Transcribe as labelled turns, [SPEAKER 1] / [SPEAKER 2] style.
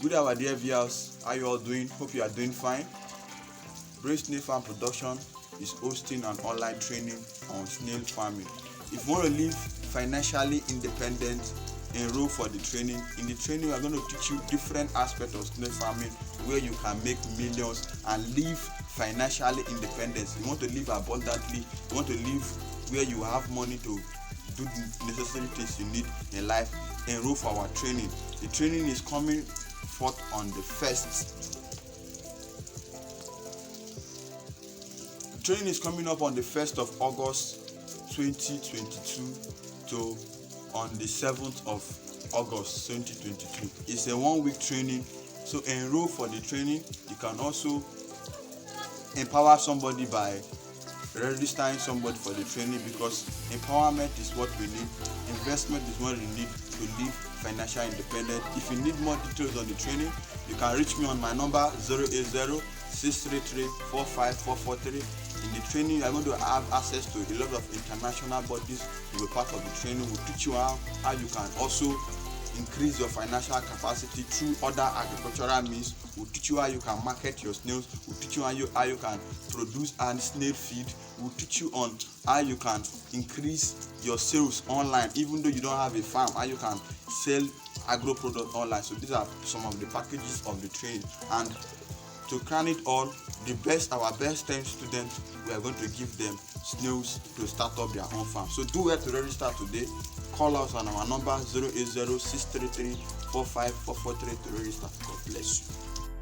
[SPEAKER 1] Good our dear viewers, how you all doing? Hope you are doing fine. Brave Snail Farm Production is hosting an online training on snail farming. If you want to live financially independent, enroll for the training. In the training, we are going to teach you different aspects of snail farming where you can make millions and live financially independent. You want to live abundantly, you want to live where you have money to do the necessary things you need in life. Enroll for our training. The training is coming forth on the 1st. Training is coming up on the 1st of August 2022 to on the 7th of August 2022. It's a 1-week training, so enroll for the training. You can also empower somebody by registering somebody for the training, because empowerment is what we need, investment is what we need to live financial independent. If you need more details on the training, you can reach me on my number 080-633-45443. In the training, you are going to have access to a lot of international bodies. You will be part of the training. We'll teach you how you can also increase your financial capacity through other agricultural means. We'll teach you how you can market your snails. We'll teach you how you can produce and snail feed. We'll teach you on how you can increase your sales online, even though you don't have a farm, how you can sell agro products online. So these are some of the packages of the training. And to crown it all, our best 10 students, we are going to give them snails to start up their own farm. So do well to register today. Call us on our number 080-633-45443 to register. God bless you.